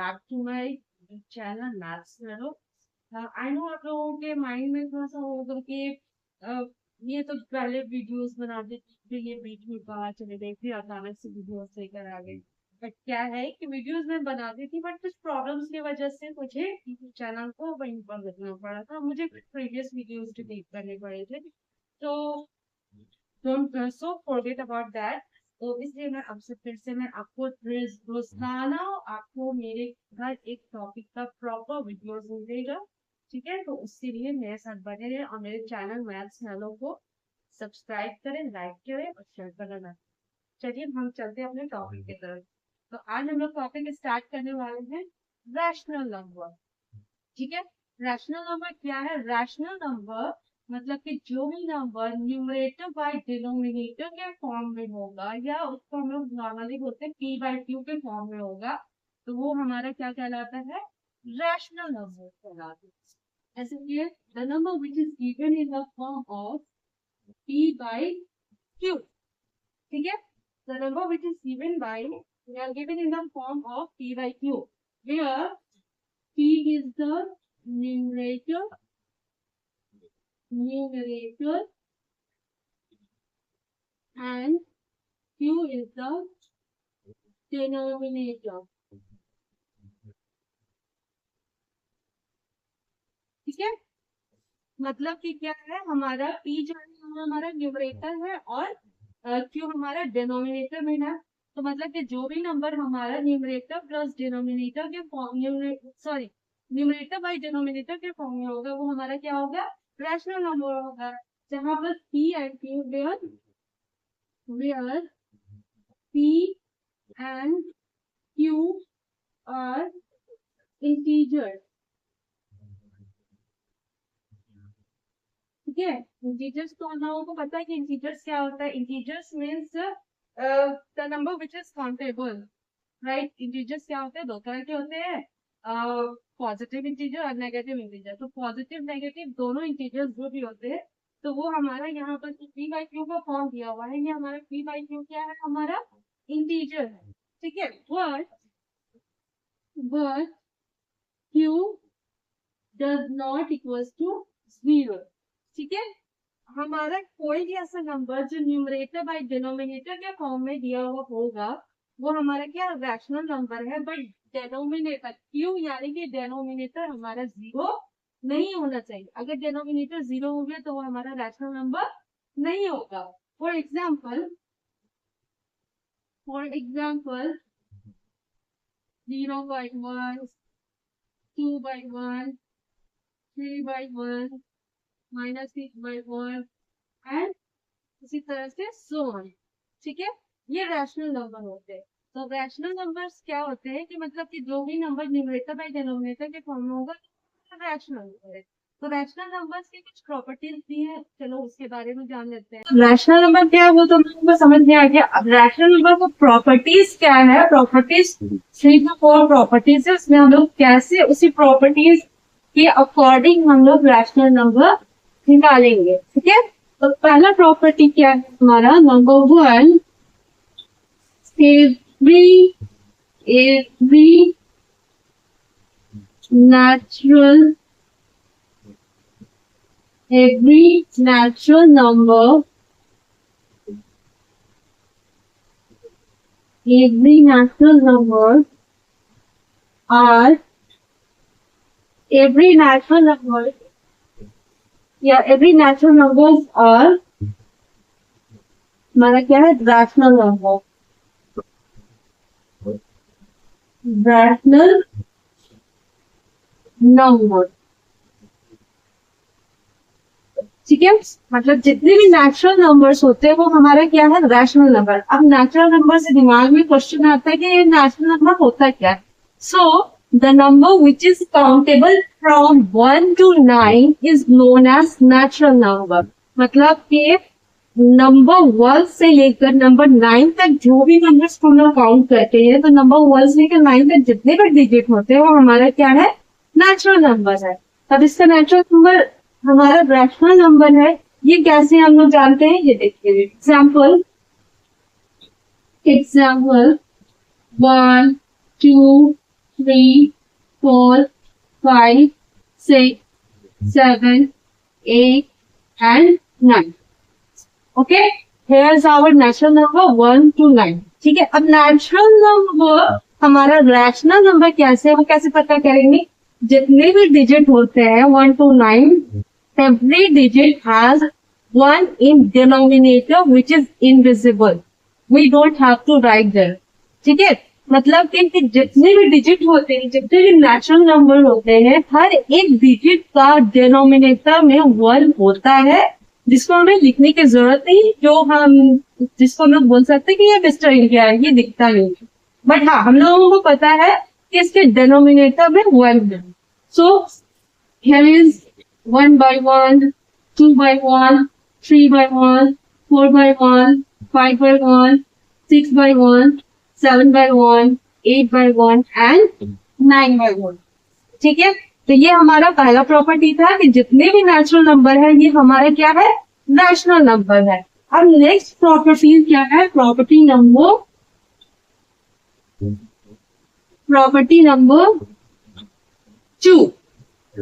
Back to my channel maths hello. I know आप लोगों के माइंड में थोड़ा सा होगा कि अ, ये तो पहले वीडियोस बनाते थे, फिर ये बीच में कहा चले गए, फिर अचानक से वीडियोस लेकर आ गए। बट क्या है कि वीडियोस में बनाती थी, बट कुछ प्रॉब्लम्स की वजह से मुझे चैनल को वहीं पर रखना पड़ा था, मुझे प्रीवियस वीडियोस डिलीट करने पड़े थे। तो don't so forget about that. तो इसलिए मैं आपको रोजाना आपको मेरे घर एक टॉपिक का प्रॉपर वीडियो मिलेगा। ठीक है, तो उसके लिए मेरे साथ बने रहे और मेरे चैनल मैथ्स हेलो को सब्सक्राइब करें, लाइक करें और शेयर करना। चलिए हम चलते हैं अपने टॉपिक की तरफ। तो आज हम लोग टॉपिक स्टार्ट करने वाले हैं रैशनल नंबर। ठीक है, रैशनल नंबर क्या है? रैशनल नंबर मतलब कि जो भी नंबर न्यूमरेटर बाय डिनोमिनेटर के फॉर्म में होगा, या उसको हम लोग नॉर्मली बोलते हैं पी बाय क्यू के फॉर्म में होगा, तो वो हमारा क्या कहलाता है? रैशनल नंबर कहलाता है। ऐसे कि the number which is given in the form of P by Q. ठीक है, the number which is given by we are given in the form of p by q, where p is the numerator and q is the denominator। ठीक है, मतलब कि क्या है, हमारा p जो है वो हमारा न्यूमरेटर है और q हमारा डिनोमिनेटर में है। तो मतलब कि जो भी नंबर हमारा न्यूमरेटर प्लस डिनोमिनेटर के form, sorry, numerator by denominator के फॉर्म में होगा, वो हमारा क्या होगा? रैशनल नंबर होगा। जहां पर p and q where p and q are integers। ठीक है, इंटीजर्स तो हम लोगों को पता है कि इंटीजर्स क्या होता है। Integers means the number which is countable, right. Integers क्या होते हैं? दो तरह के होते हैं, पॉजिटिव इंटीजर और नेगेटिव इंटीजर। तो पॉजिटिव नेगेटिव दोनों इंटीजर्स जो भी होते हैं, तो वो हमारा यहाँ पर पी बाई क्यू का फॉर्म दिया हुआ है। ये हमारा पी बाई क्यू क्या है? हमारा इंटीजर है। ठीक है, but Q does not equals to 0। ठीक है, हमारा कोई भी ऐसा नंबर जो न्यूमरेटर बाय डिनोमिनेटर के फॉर्म में दिया हुआ होगा, वो हमारा क्या रैशनल नंबर है। बट डिनोमिनेटर क्यू यानी कि डिनोमिनेटर हमारा 0 नहीं होना चाहिए। अगर डिनोमिनेटर 0 हो गया तो वो हमारा रैशनल नंबर नहीं होगा। फॉर एग्जाम्पल 0/1, 2/1, 3/1, -6/1 एंड इसी तरह से सो ऑन। ठीक है, ये रैशनल नंबर होते हैं। तो रैशनल नंबर्स क्या होते हैं कि मतलब कि जो भी नंबर न्यूमरेटर बाय डिनोमिनेटर के फॉर्म में होगा, रैशनल नंबर है। तो रैशनल नंबर्स की कुछ प्रॉपर्टीज भी है, चलो उसके बारे में जान लेते हैं। तो रैशनल नंबर क्या है वो तो हमको समझ में आ गया। अब रैशनल नंबर को प्रॉपर्टीज क्या है? प्रॉपर्टीज 3 to 4 प्रॉपर्टीज है, उसमें हम लोग कैसे उसी प्रॉपर्टीज के अकॉर्डिंग हम लोग रैशनल नंबर निकालेंगे। ठीक है, तो पहला प्रॉपर्टी क्या है हमारा? Number 1, every natural number are every natural numbers are हमारा क्या है? Rational number. ठीक है, मतलब जितने भी नेचुरल नंबर्स होते हैं वो हमारा क्या है? Rational number. अब नेचुरल नंबर से दिमाग में क्वेश्चन आता है कि ये नेचुरल नंबर होता क्या है? So the number which is countable from 1 to 9 is known as natural number. मतलब कि नंबर 1 से लेकर नंबर 9 तक जो भी नंबर्स हम लोग काउंट करते हैं, तो नंबर 1 से लेकर 9 तक जितने भी डिजिट होते हैं वो हमारा क्या है? नेचुरल नंबर है। अब इसका नेचुरल नंबर हमारा रैशनल नंबर है। ये कैसे हम लोग जानते हैं? ये देखिए, example 1, 2, 3, 4, 5, 6, 7, 8 and 9. Okay, here is our natural number 1 to 9. ठीक है, अब नेचुरल नंबर हमारा रैशनल नंबर कैसे, हम कैसे पता करेंगे? जितने भी डिजिट होते हैं 1 to 9, every digit has one in denominator which is invisible. We don't have to write there. ठीक है, मतलब कि जितने भी डिजिट होते हैं, जितने भी नेचुरल नंबर होते हैं, हर एक डिजिट का डिनोमिनेटर में 1 होता है, जिसको हमें लिखने की जरूरत नहीं, जिसको हम लोग बोल सकते हैं कि ये मिस्टर इंडिया है, ये दिखता नहीं। बट हाँ, हम लोगों को पता है कि इसके डिनोमिनेटर में 1 है। So here is 1 by 1, 2 by 1, 3 by 1, 4 by 1, 5 by 1, 6 by 1, 7 by 1, 8 by 1 and 9 by 1. ठीक है, तो ये हमारा पहला प्रॉपर्टी था कि जितने भी नेचुरल नंबर है ये हमारा क्या है? रैशनल नंबर है। अब नेक्स्ट प्रॉपर्टी क्या है? Property number 2।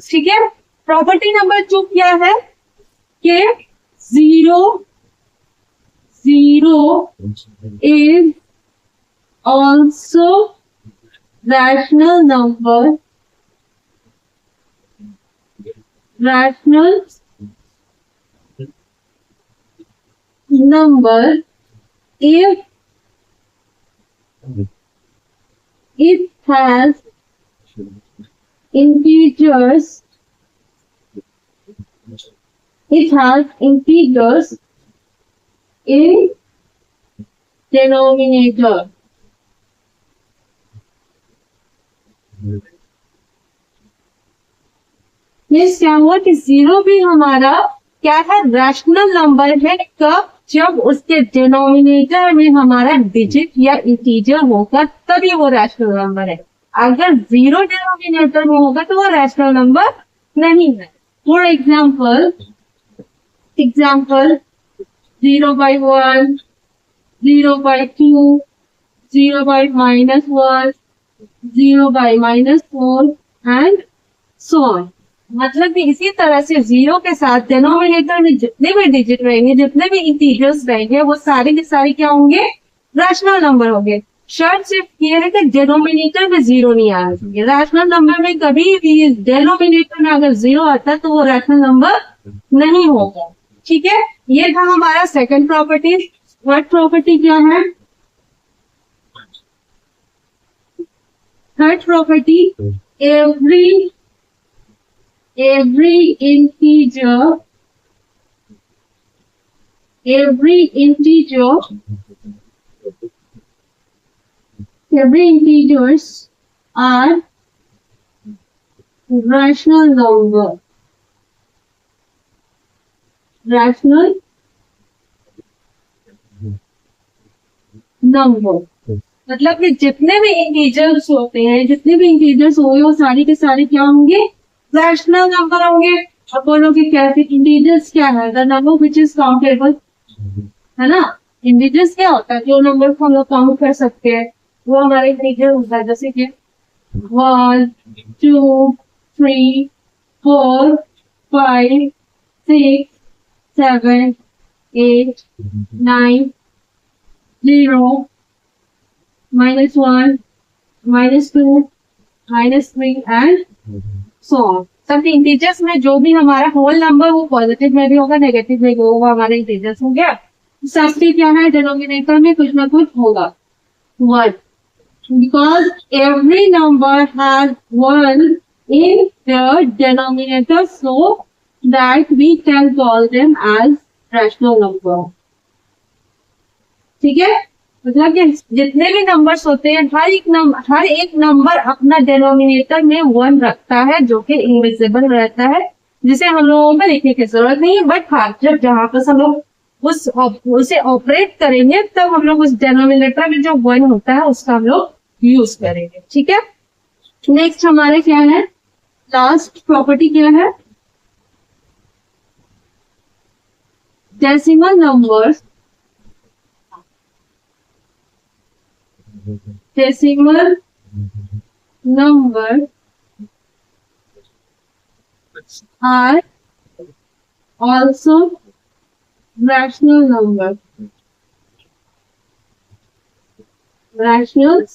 ठीक है, प्रॉपर्टी नंबर 2 क्या है? कि 0 is also rational number if it has integers in denominator. Means क्या हुआ कि 0 भी हमारा क्या है? रैशनल नंबर है। कब? जब उसके डिनोमिनेटर में हमारा डिजिट या इंटीजर होगा, तभी वो रैशनल नंबर है। अगर 0 डिनोमिनेटर में होगा तो वो रैशनल नंबर नहीं है। For example 0 by 1, 0 by 2, 0 by -1, 0 by -4 and so on. मतलब कि इसी तरह से 0 के साथ डिनोमिनेटर में जितने भी डिजिट रहेंगे, जितने भी इंटीजर्स रहेंगे, वो सारे के सारे क्या होंगे? रैशनल नंबर होंगे। शर्त सिर्फ ये है कि डिनोमिनेटर में 0 नहीं आना चाहिए। रैशनल नंबर में कभी भी डिनोमिनेटर में अगर 0 आता है तो वो रैशनल नंबर नहीं होगा। ठीक है, ये था हमारा सेकंड प्रॉपर्टी। थर्ड प्रॉपर्टी क्या है? Third property, every integer every integers are rational number. मतलब कि जितने भी इंटीजर्स होते हैं, जितने भी इंटीजर्स होंगे, वो सारे के सारे क्या होंगे? रैशनल नंबर होंगे। अब बोलोगे कैसे? इंटीजर्स क्या है? The number which is countable, है ना? इंटीजर्स क्या होता है? जो नंबर को हम लोग काउंट कर सकते हैं, वो हमारे इंटीजर होता है। जैसे कि 1, 2, 3, 4, 5, 6, 7, 8, 9, 0, -1, -2, -3 एंड सो ऑन। सब इंटीजर्स में जो भी हमारा होल नंबर, वो पॉजिटिव में भी होगा, नेगेटिव में भी होगा, वो हमारे इंटीजर्स हो गया। सबसे क्या है? डिनोमिनेटर में कुछ ना कुछ होगा 1, because every number has 1 in the denominator, so that we can call them as rational number. ठीक है, मतलब कि जितने भी नंबर्स होते हैं, हर एक नंबर अपना डिनोमिनेटर में 1 रखता है, जो कि इनविजिबल रहता है, जिसे हम लोगों को लिखने की जरूरत नहीं है। बट हाँ, जब जहां पर हम लोग उसे ऑपरेट करेंगे, तब हम लोग उस डिनोमिनेटर में जो 1 होता है उसका हम लोग यूज करेंगे। ठीक है, नेक्स्ट हमारे क्या है? लास्ट प्रॉपर्टी क्या है? Decimal numbers number are also rational number. Rational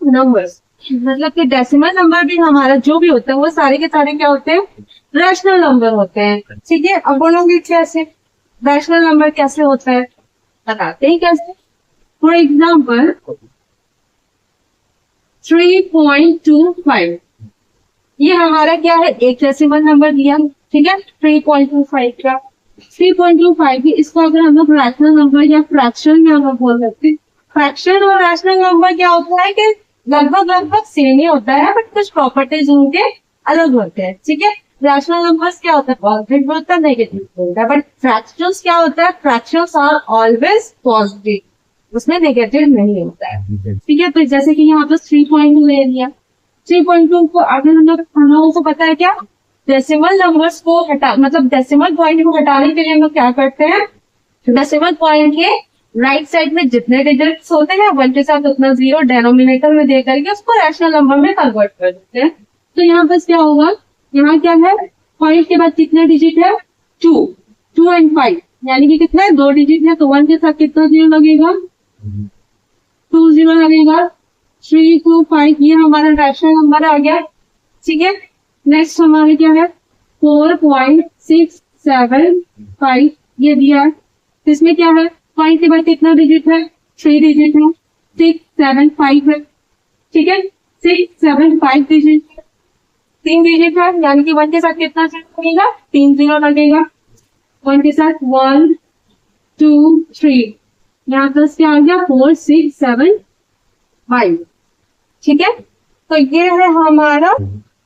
numbers, मतलब कि डेसिमल नंबर भी हमारा जो भी होता है वो सारे के सारे क्या होते हैं, रैशनल नंबर होते हैं। ठीक है, अब बोलोगे कैसे रैशनल नंबर कैसे होता है, बताते हैं कैसे। फॉर एग्जाम्पल 3.25, ये हमारा क्या है, एक डेसिमल नंबर दिया। ठीक है, 3.25 का 3.25 इसको अगर हम लोग रैशनल नंबर या फ्रैक्शन में हम लोग बोल सकते हैं। फ्रैक्शन और रैशनल नंबर क्या होता है कि लगभग लगभग सेम ही होता है, बट कुछ प्रॉपर्टीज उनके अलग होते हैं। ठीक है, रैशनल नंबर्स क्या होता है, पॉजिटिव होता है, नेगेटिव होता है, बट फ्रैक्शंस क्या होता है, फ्रैक्शंस आर ऑलवेज पॉजिटिव, उसमें नेगेटिव नहीं होता है। ठीक है, तो जैसे कि यहाँ पर 3.2 ले लिया, 3.2 को अगर हम लोगों को पता है क्या, डेसिमल नंबर्स को हटा, मतलब डेसिमल पॉइंट को हटाने के लिए हम लोग क्या करते हैं, डेसिमल पॉइंट के राइट साइड में जितने डिजिट्स होते हैं वन के साथ उतना जीरो डेनोमिनेटर में दे करके उसको रैशनल नंबर में कन्वर्ट कर देते हैं। तो यहाँ पर क्या होगा, यहाँ क्या है, पॉइंट के बाद कितने डिजिट है, 2 एंड 5, यानी कि कितना है, 2 डिजिट है, तो 1 के साथ कितना जीरो लगेगा, 2 जीरो लगेगा। 3 2 5 ये हमारा रैशनल नंबर आ गया। ठीक है, नेक्स्ट हमारे क्या है, 4.675 ये दिया है, इसमें क्या है, पॉइंट के बाद कितना डिजिट है, 3 डिजिट है, 675 है। ठीक है, 675 डिजिट, 3 डिजिट है, यानी कि 1 के साथ कितना जीरो लगेगा, 3 जीरो लगेगा, 1 के साथ 1 2 3, यहाँ पर क्या आ गया, 4675। ठीक है, तो ये है हमारा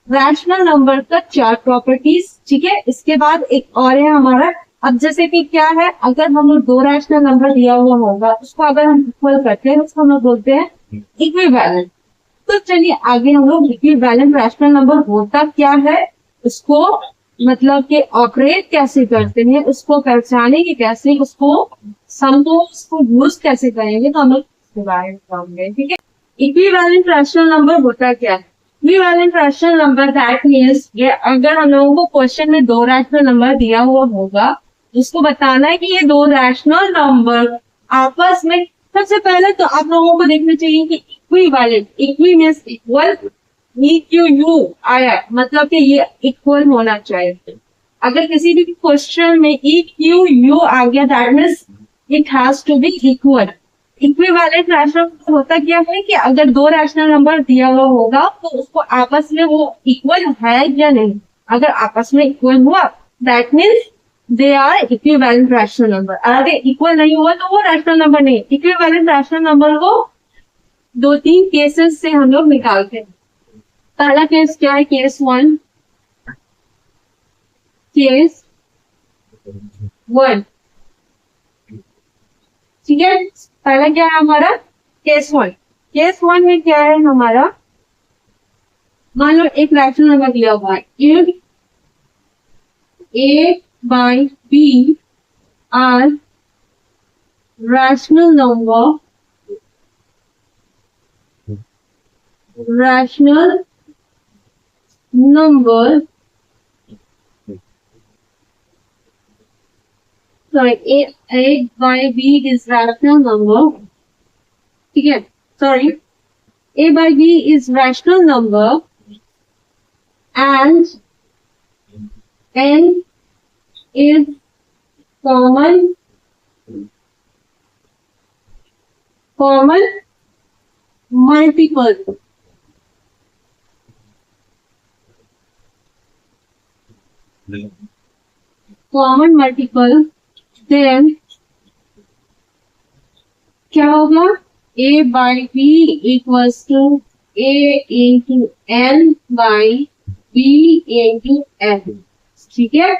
रैशनल नंबर का 4 प्रॉपर्टीज। ठीक है, इसके बाद एक और है हमारा, अब जैसे कि क्या है, अगर हम लोग 2 रैशनल नंबर दिया हुआ होगा उसको अगर हम इक्वल करते हैं उसको हम लोग बोलते हैं इक्विवेलेंट। तो चलिए आगे हम लोग इक्विवेलेंट रैशनल नंबर होता क्या है, उसको मतलब कि ऑपरेट कैसे करते हैं, उसको पहचानेंगे कैसे, उसको समझो, उसको यूज कैसे करेंगे, तो हम लोग इसके बारे में जानेंगे। ठीक है, इक्विवेलेंट रैशनल नंबर होता क्या है, equivalent rational number that means ये अगर हम लोगों को क्वेश्चन में 2 रैशनल नंबर दिया हुआ होगा, जिसको बताना है कि ये 2 रैशनल नंबर आपस में, सबसे पहले तो आप लोगों को देखना चाहिए कि equivalent, equi means equal, EQU आया मतलब कि ये इक्वल होना चाहिए। अगर किसी भी क्वेश्चन में EQU आ गया that means it has to be equal. Equivalent rational होता क्या है कि अगर 2 रैशनल नंबर दिया हुआ होगा तो उसको आपस में वो इक्वल है या नहीं, अगर आपस में इक्वल हुआ that means they are equivalent rational number, अगर इक्वल नहीं हुआ तो वो रैशनल नंबर नहीं। इक्विवेलेंट रैशनल नंबर को 2-3 केसेस से हम लोग निकालते हैं। पहला केस क्या है, केस 1, केस 1। ठीक है, पहला क्या है हमारा, केस 1। केस 1 में क्या है हमारा, मान लो एक रैशनल नंबर दिया हुआ है, if A by B are rational number, rational number, sorry, A by B is rational number, ठीक है, sorry, A by B is rational number and N is common multiple. Common multiple, then क्या होगा, A by B equals to A into N by B into N। ठीक है,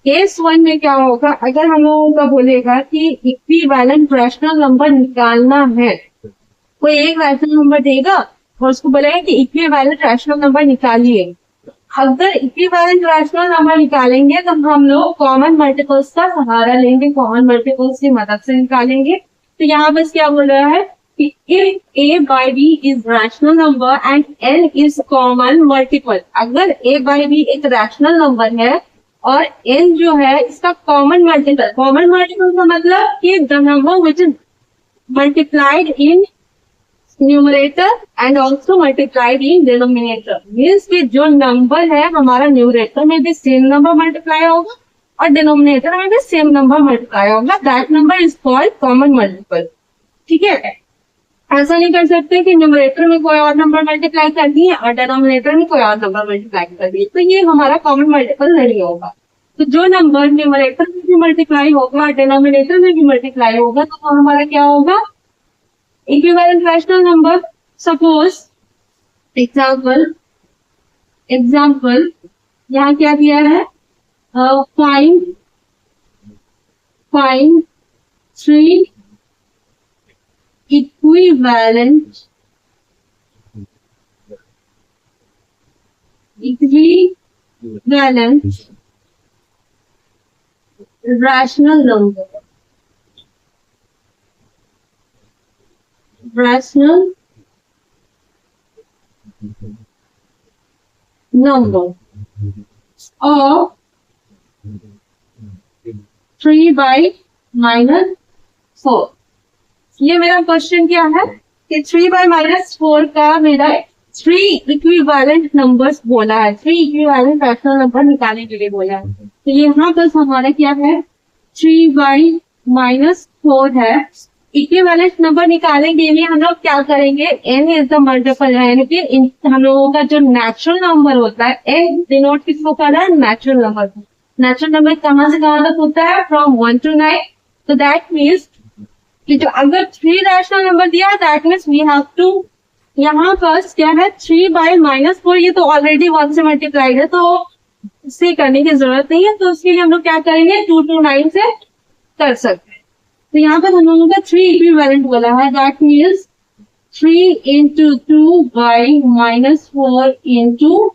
case 1 में क्या होगा, अगर हम लोगों का बोलेगा कि इक्विवेलेंट रैशनल नंबर निकालना है, कोई एक रैशनल नंबर देगा और उसको बोलेगा कि इक्विवेलेंट रैशनल नंबर निकालिए। अगर इक्विवेलेंट रैशनल नंबर निकालेंगे तो हम लोग कॉमन मल्टीपल्स का सहारा लेंगे, कॉमन मल्टीपल्स की मदद से निकालेंगे। तो यहाँ बस क्या बोल रहा है कि if a by b is rational number and n is common multiple, अगर a by b एक रैशनल नंबर है और n जो है इसका कॉमन मल्टीपल का मतलब कि the number which is multiplied in numerator and also multiplied in denominator, means कि जो नंबर है हमारा न्यूमरेटर में भी सेम नंबर मल्टीप्लाई होगा और डिनोमिनेटर में भी सेम नंबर मल्टीप्लाई होगा, that number is called common multiple. ठीक है, ऐसा नहीं कर सकते कि न्यूमरेटर में कोई और नंबर मल्टीप्लाई कर दिए और डिनोमिनेटर में कोई और नंबर मल्टीप्लाई कर दिए, तो ये हमारा कॉमन मल्टीपल नहीं होगा। तो जो नंबर न्यूमरेटर में भी मल्टीप्लाई होगा डिनोमिनेटर में भी मल्टीप्लाई होगा तो वो हमारा क्या होगा, equivalent rational number. Suppose example यहाँ क्या दिया है, find 3 equivalent rational number of 3/-4। ये मेरा क्वेश्चन क्या है कि 3/-4 का मेरा 3 इक्विवेलेंट नंबर्स बोला है, 3 इक्विवेलेंट रैशनल नंबर निकालने के लिए बोला है। तो यहाँ पर हमारा क्या है, 3/-4 है। इक्विवेलेंट नंबर निकालने के लिए हम लोग क्या करेंगे, n इज द मल्टीपल, यानी कि हम लोगों का जो नेचुरल नंबर होता है, n डिनोट किसको कर रहा है, नेचुरल नंबर। नेचुरल नंबर कहाँ से कहाँ तक होता है, फ्रॉम 1 to 9। तो दैट मीन्स कि जो अगर 3 रैशनल नंबर दिया है that means we have to, यहाँ पर क्या है 3/-4, ये तो ऑलरेडी 1 से मल्टीप्लाइड है तो इससे करने की जरूरत नहीं है, तो उसके लिए हम लोग क्या करेंगे 2 to 9 से कर सकते हैं। तो यहाँ पर हम लोगों का 3 इक्विवेलेंट बोला है, that means 3 into 2/-4 into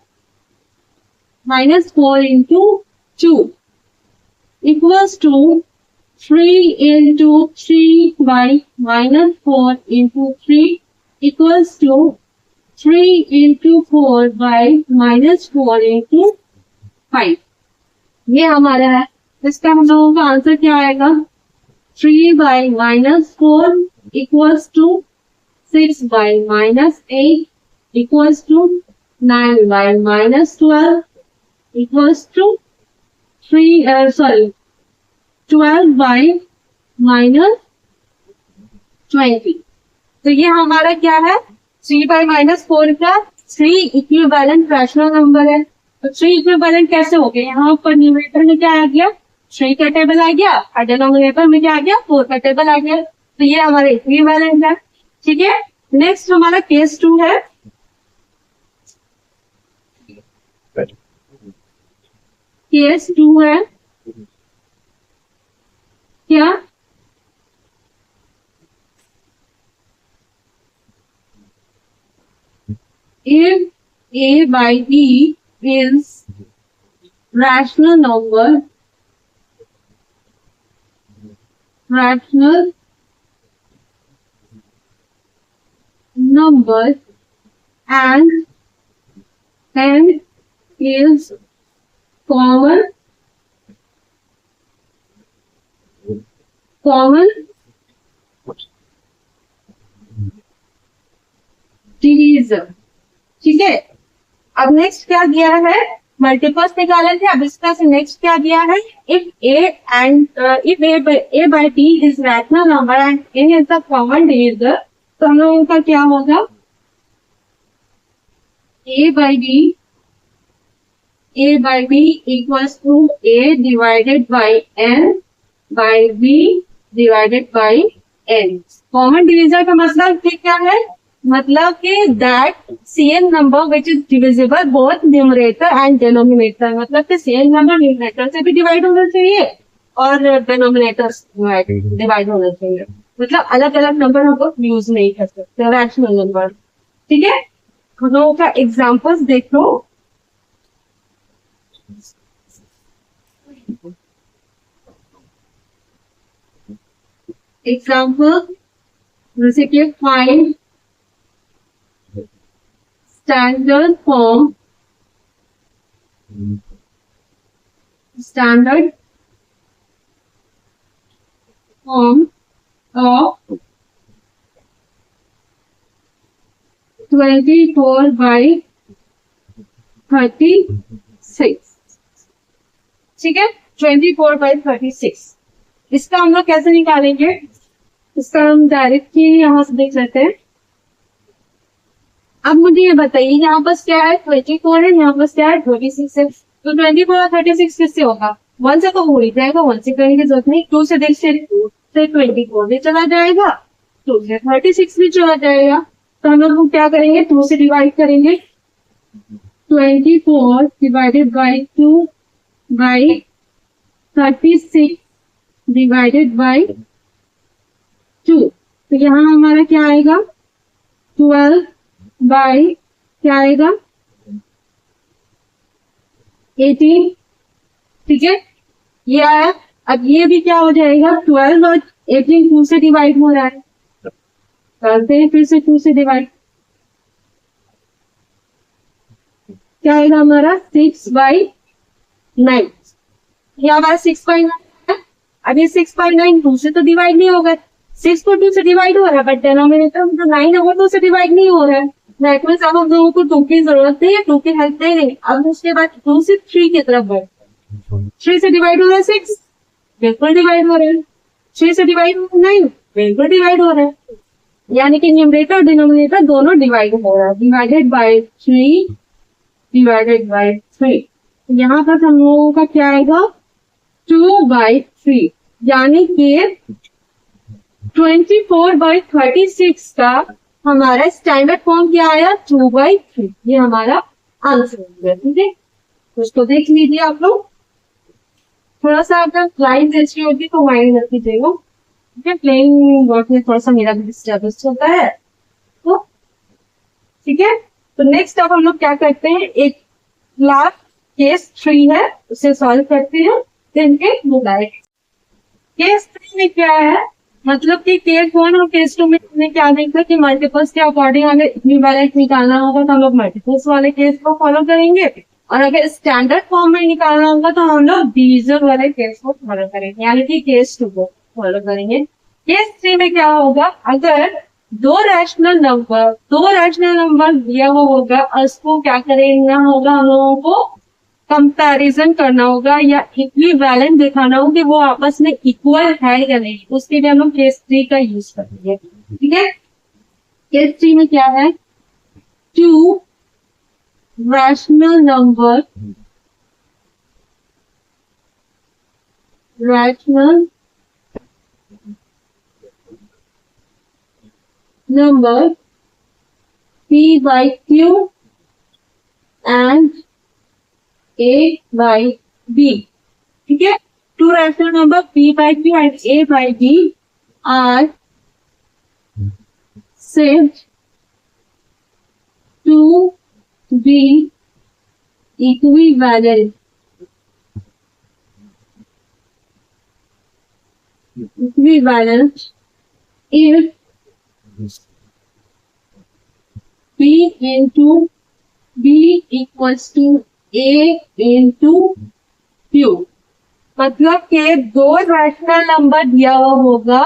2 equals to 3 into 3/-4 into 3 equals to 3 into 4/-4 into 5। ये हमारा है। इसका हम लोगों का आंसर क्या आएगा, 3/-4 equals to 6/-8 equals to 9/-12 equals to 12/-20। तो ये हमारा क्या है, 3/-4 का 3 इक्विवेलेंट रैशनल नंबर है। तो 3 इक्विवेलेंट कैसे हो गए, यहाँ पर न्यूमरेटर में क्या आ गया, 3 का टेबल आ गया और डिनोमिनेटर में क्या आ गया, 4 का टेबल आ गया। तो ये हमारा इक्विवेलेंट है। ठीक है, नेक्स्ट हमारा केस 2 है। केस 2 है क्या, if a by b is rational number and n is common divisor। ठीक है, अब नेक्स्ट क्या दिया है, मल्टीपल्स निकाले थे, अब इसका से नेक्स्ट क्या दिया है, if a by b is rational number and n is the common divisor, तो हम लोगों का क्या होगा, a by b equals to a divided by n by b divided by n। Common division का मतलब क्या है, मतलब कि that same number which is divisible both numerator and denominator, मतलब कि सेम नंबर न्यूमरेटर से भी डिवाइड होना चाहिए और डिनोमिनेटर डिवाइड होना चाहिए, मतलब अलग अलग नंबर हम लोग यूज नहीं कर सकते, रैशनल नंबर। ठीक है, हम लोगों का एग्जाम्पल्स देख लो। एग्जाम्पल जैसे कि फाइंड स्टैंडर्ड फॉर्म ऑफ 24/36। ठीक है, 24/36। इसका हम लोग कैसे निकालेंगे? इसका हम डायरेक्टली यहाँ से देख लेते हैं। अब मुझे ये बताइए, यहाँ पर क्या है 24 है, यहाँ पर क्या है 26 है। तो 24 और 36 किससे होगा? 1 से तो हो ही जाएगा, 1 से करने की जरूरत नहीं। 2 से देख से 24 भी चला जाएगा, 2 से 36 भी चला जाएगा। तो हम लोग क्या करेंगे, 2 से डिवाइड करेंगे। 24 divided by 2 by 36 divided by 2। तो यहाँ हमारा क्या आएगा 12 बाई क्या आएगा 18। ठीक है, ये आया। अब ये भी क्या हो जाएगा 12 और 18 2 से डिवाइड हो रहा है, करते हैं फिर से 2 से डिवाइड। क्या आएगा हमारा 6/9। ये हमारा 6/9 है। अब ये 6/9 2 से तो डिवाइड नहीं होगा, 6 को 2 से डिवाइड हो रहा है, बट डिनोमिनेटर में जो 9 है वो 2 से डिवाइड नहीं हो रहा है। दैट मीन्स अब हम लोगों को 2 की जरूरत नहीं है, 2 की हेल्प नहीं लेंगे। अब उसके बाद 2 से 3 की तरफ बढ़, 3 से डिवाइड हो रहा है 6, बिल्कुल डिवाइड हो रहा है। 3 से डिवाइड हो रहा है 9, बिल्कुल डिवाइड हो रहा है। यानी कि न्यूमरेटर और डिनोमिनेटर दोनों डिवाइड हो रहा है। Divided by 3 divided by 3। यहाँ पर हम लोगों का क्या आएगा 2/3, यानी कि 24/36 का हमारा स्टैंडर्ड फॉर्म क्या आया 2/3। ये हमारा आंसर हो गया। ठीक है, उसको देख लीजिए आप लोग। थोड़ा सा अगर लाइन अच्छी होगी तो माइंड रख लीजिएगा। ठीक है, प्लेइंग वर्क में थोड़ा सा मेरा भी डिस्टर्बेंस चलता है। तो ठीक है, तो नेक्स्ट अब हम लोग क्या करते हैं, एक लास्ट केस 3 है उसे सॉल्व करते हैं। देन के केस 3 में क्या है, मतलब कि केस 1 और केस 2 में हमने क्या देखा कि मल्टीपल्स के अकॉर्डिंग अगर इक्विवेलेंट निकालना होगा तो हम लोग मल्टीपल्स वाले केस को फॉलो करेंगे, और अगर स्टैंडर्ड फॉर्म में निकालना होगा तो हम लोग डिवीजन वाले केस को फॉलो करेंगे, यानी कि केस 2 को फॉलो करेंगे। केस 3 में क्या होगा, अगर दो रैशनल नंबर दिया हुआ होगा और उसको क्या करना होगा, हम लोगों को कंपैरिजन करना होगा या इक्विवेलेंट दिखाना होगा कि वो आपस में इक्वल है या नहीं। उसके लिए हम लोग केस 3 का यूज करेंगे। ठीक है, केस 3 में क्या है, 2 rational number P/Q and A/B। ठीक है, 2 rational number P/Q and A/B are said to be equivalent if P into B equals to A into Q। मतलब कि दो रैशनल नंबर दिया हुआ होगा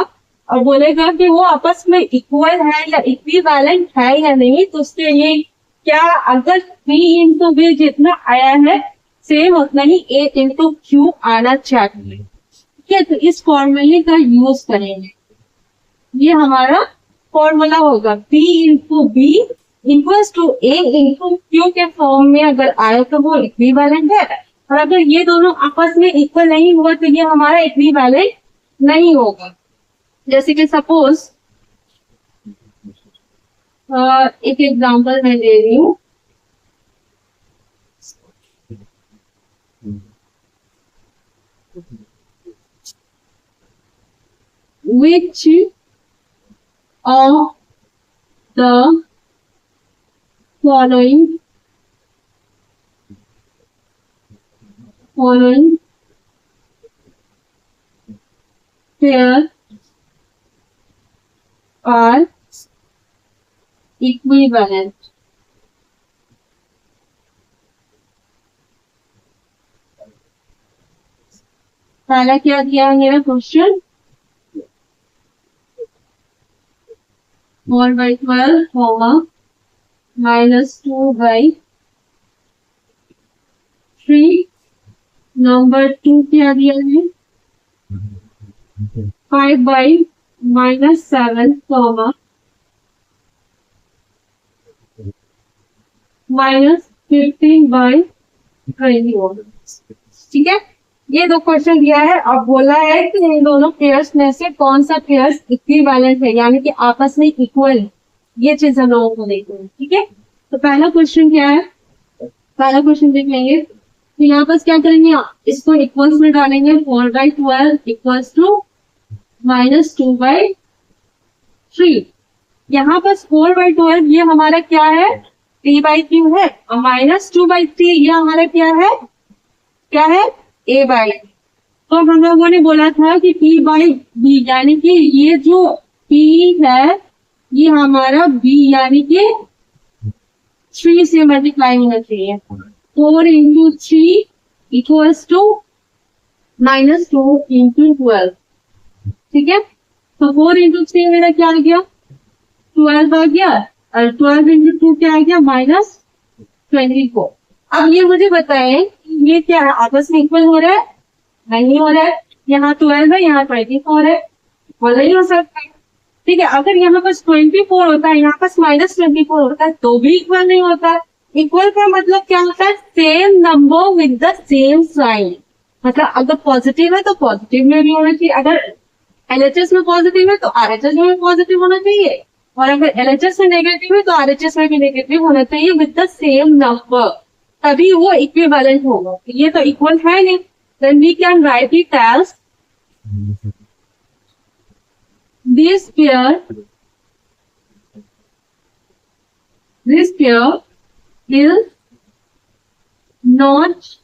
और बोलेगा कि वो आपस में इक्वल है या इक्विवेलेंट है या नहीं, तो उसके लिए क्या, अगर P इंटू बी जितना आया है सेम उतना ही A इंटू क्यू आना चाहिए। ठीक है, तो इस फॉर्मूले का यूज करेंगे। ये हमारा फॉर्मूला होगा P into B equals to A into Q के फॉर्म में अगर आया तो वो इक्विवेलेंट है, और अगर ये दोनों आपस में इक्वल नहीं हुआ तो ये हमारा इक्विवेलेंट नहीं होगा। जैसे कि सपोज एक एग्जांपल मैं दे रही हूँ, which of the following pair are equivalent. पहला क्या दिया है मेरा क्वेश्चन, 4/12 कॉमा -2/3। नंबर 2 क्या दिया है, 5/-7 कॉमा -15/21। ठीक है, ये दो क्वेश्चन दिया है। अब बोला है कि इन दोनों पेयर्स में से कौन सा पेयर्स इक्विवेलेंट है, यानी कि आपस में इक्वल है। ये चीज हम लोगों को देखनी है। ठीक है, तो पहला क्वेश्चन क्या है, पहला क्वेश्चन देख लेंगे। तो यहाँ पर क्या करेंगे, इसको इक्वल्स में डालेंगे, 4/12 इक्वल्स टू -2/3। यहाँ पर 4/12 ये हमारा क्या है, p/q है, और -2/3 ये हमारा क्या है, क्या है, a/। तो हम लोगों ने बोला था कि p/b, यानी कि ये जो p है ये हमारा b यानी कि 3 से मल्टीप्लाई होना चाहिए। 4 × 3 इक्वल्स टू -2 × 12। ठीक है, तो 4 × 3 मेरा क्या आ गया, 12 आ गया, और 12 × 2 क्या आ गया, -24। अब ये मुझे बताएं ये क्या है, आपस में इक्वल हो रहा है, नहीं हो रहा है। यहाँ 12 है, यहाँ 24 है, बोला ही हो सकता है। ठीक है, अगर यहाँ पर 24 होता है, यहाँ पर -24 होता है, तो भी इक्वल नहीं होता है। इक्वल का मतलब क्या होता है, same number with the same sign. मतलब अगर पॉजिटिव है तो पॉजिटिव में भी होना चाहिए, अगर एलएचएस में पॉजिटिव है तो आरएचएस में भी पॉजिटिव होना चाहिए, और अगर एलएचएस में नेगेटिव है तो आरएचएस में भी नेगेटिव होना चाहिए विद द सेम नंबर, तभी वो इक्विवेलेंट होगा। ये तो इक्वल है नहीं, then we can write it as this pair is not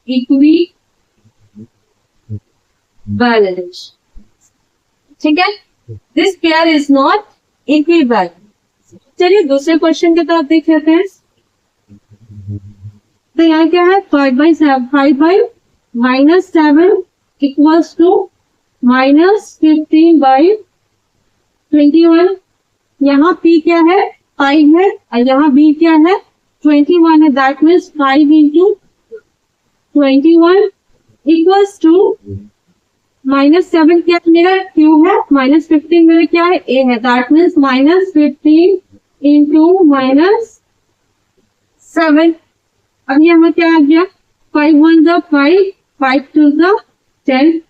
equivalent। ठीक है, this pair is not equivalent। चलिए दूसरे क्वेश्चन की तरफ देख लेते हैं। तो यहाँ क्या है, 5/-7 इक्वल्स टू -15/21। यहाँ p क्या है, 5 है, और यहाँ b क्या है, 21 है। दैट मीन्स 5 × 21 इक्वल्स टू -7 क्या मेरा q है, -15 मेरा क्या है, a है। That means -15 × -7। अब यहाँ क्या आ गया, 5 × 1 = 5, 5 × 2 = 10।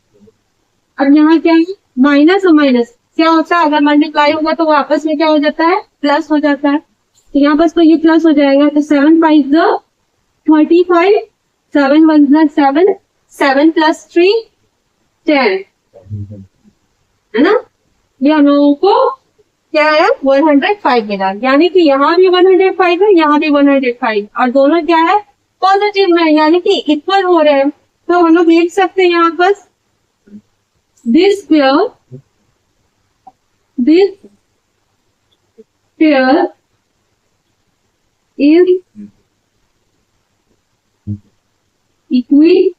अब यहाँ क्या है, माइनस और माइनस क्या होता है, अगर मल्टीप्लाई होगा तो वो आपस में क्या हो जाता है, प्लस हो जाता है। तो यहाँ पर तो ये प्लस हो जाएगा, तो 7 × 5 = 35, 7 × 1 = 7, 7 + 3 10, है ना। ये हम लोगों को क्या है, 105 मिला, यानी कि यहाँ भी 105 है, यहाँ भी 105, और दोनों क्या है, पॉजिटिव में, यानी कि इक्वल हो रहे हैं। तो हम लोग लिख सकते हैं यहाँ पर this pair is equivalent।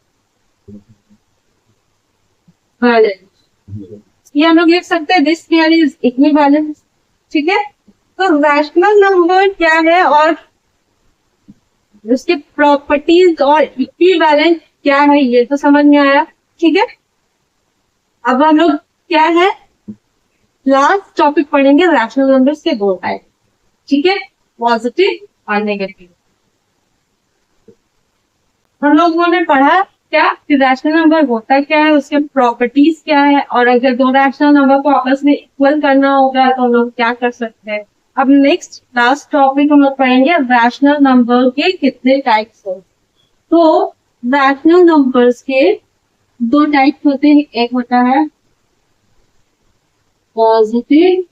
ये हम लोग लिख सकते हैं this pair is equivalent। ठीक है, तो रैशनल नंबर क्या है और उसके प्रॉपर्टीज और इक्विवेलेंट क्या है ये तो समझ में आया। ठीक है, अब हम लोग क्या है, लास्ट टॉपिक पढ़ेंगे रैशनल नंबर्स के दो टाइप। ठीक है, पॉजिटिव और नेगेटिव। हम लोगों ने पढ़ा क्या कि रैशनल नंबर होता क्या है, उसके प्रॉपर्टीज क्या है, और अगर दो रैशनल नंबर को आपस में इक्वल करना होगा तो हम लोग क्या कर सकते हैं। अब नेक्स्ट लास्ट टॉपिक हम लोग पढ़ेंगे रैशनल नंबर के कितने टाइप्स हो। तो रैशनल नंबर्स के दो टाइप होते हैं, एक होता है पॉजिटिव,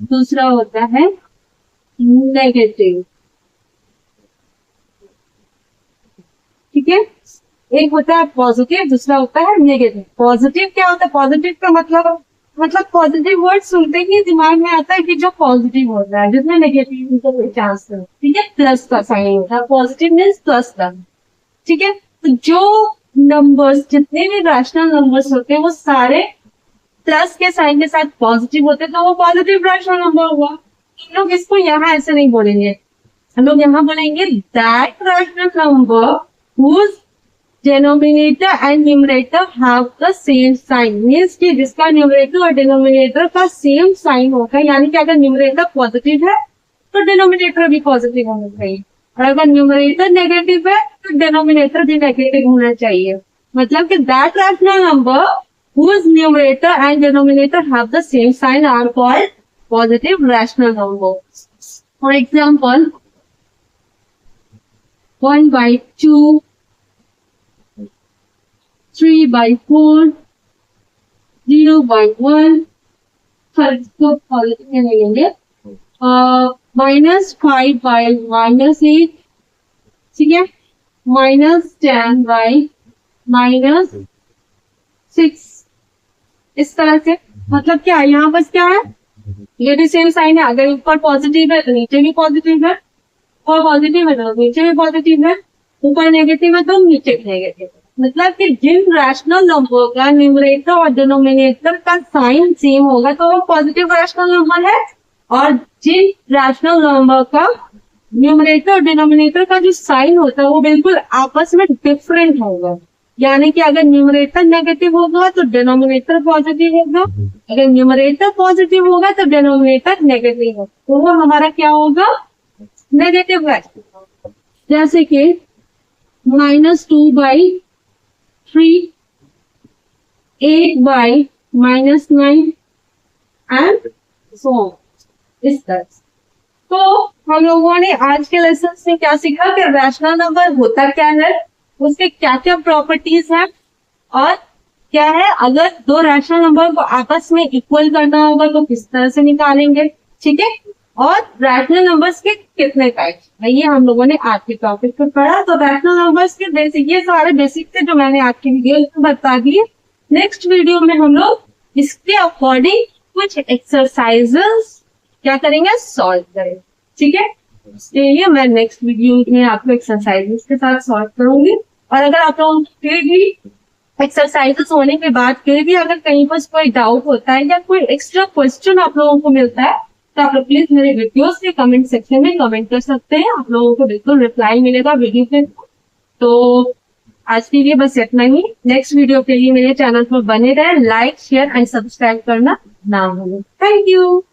दूसरा होता है नेगेटिव। ठीक है, एक होता है पॉजिटिव, दूसरा होता है नेगेटिव। पॉजिटिव क्या होता है? पॉजिटिव का मतलब पॉजिटिव वर्ड सुनते ही दिमाग में आता है कि जो पॉजिटिव होता है, जिसमें नेगेटिव का कोई चांस नहीं। ठीक है, प्लस का साइन होता है। पॉजिटिव मीन्स प्लस का। ठीक है, तो जो नंबर्स, जितने भी रैशनल नंबर्स होते हैं वो सारे प्लस के साइन के साथ पॉजिटिव होते हैं, तो वो पॉजिटिव रैशनल नंबर हुआ। हम लोग इसको यहाँ ऐसे नहीं बोलेंगे, हम लोग यहाँ बोलेंगे that rational number whose denominator and numerator have the same sign. Means कि जिसका न्यूमरेटर और डिनोमिनेटर का सेम साइन होगा, यानी कि अगर न्यूमरेटर पॉजिटिव है तो डिनोमिनेटर भी पॉजिटिव होना चाहिए, और अगर न्यूमरेटर नेगेटिव है तो डिनोमिनेटर भी नेगेटिव होना चाहिए। मतलब कि that rational number whose numerator and denominator have the same sign are called positive rational numbers. For example, 1 by 2, 3 by 4, 0 by 1, इसको पॉजिटिव में लेंगे, -5 by -8, ठीक है, -10 by -6। इस तरह से मतलब क्या है, यहाँ बस क्या है, ये भी सेम साइन है। अगर ऊपर पॉजिटिव है तो नीचे भी पॉजिटिव है, और पॉजिटिव है तो नीचे भी पॉजिटिव है, ऊपर नेगेटिव है तो नीचे भी नेगेटिव है। मतलब कि जिन रैशनल नंबर का न्यूमरेटर और डिनोमिनेटर का साइन सेम होगा तो वो पॉजिटिव रैशनल नंबर है, और जिन रैशनल नंबर का न्यूमरेटर और डिनोमिनेटर का जो साइन होता है वो बिल्कुल आपस में डिफरेंट होगा, यानी कि अगर न्यूमरेटर नेगेटिव होगा तो डिनोमिनेटर पॉजिटिव होगा, अगर न्यूमरेटर पॉजिटिव होगा तो डिनोमिनेटर नेगेटिव होगा, तो वो हमारा क्या होगा, नेगेटिव रैशनल। जैसे कि -2 by 3, 8 by -9 and so on, इस तरह। तो हम लोगों ने आज के लेसन में क्या सीखा कि रैशनल नंबर होता क्या है, उसके क्या क्या प्रॉपर्टीज हैं, और क्या है अगर दो रैशनल नंबर को आपस में इक्वल करना होगा तो किस तरह से निकालेंगे। ठीक है, और रैशनल नंबर्स के कितने टाइप्स, ये हम लोगों ने आज के टॉपिक पर पढ़ा। तो रैशनल नंबर्स के बेसिक, ये सारे बेसिक थे जो मैंने आज की वीडियो में बता दिए। नेक्स्ट वीडियो में हम लोग इसके अकॉर्डिंग कुछ एक्सरसाइजेस क्या करेंगे, सॉल्व करेंगे। ठीक है, इसलिए मैं नेक्स्ट वीडियो में आपको एक्सरसाइजेस के साथ सॉल्व करूंगी। और अगर आप लोगों फिर भी एक्सरसाइजेस होने के बाद फिर भी अगर कहीं पर कोई डाउट होता है या कोई एक्स्ट्रा क्वेश्चन आप लोगों को मिलता है तो आप लोग प्लीज मेरे वीडियोस के कमेंट सेक्शन में कमेंट कर सकते हैं, आप लोगों को बिल्कुल रिप्लाई मिलेगा वीडियो पे। तो आज के लिए बस इतना ही। नेक्स्ट वीडियो के लिए मेरे चैनल पर बने रहे, लाइक शेयर एंड सब्सक्राइब करना ना भूलें। Thank you.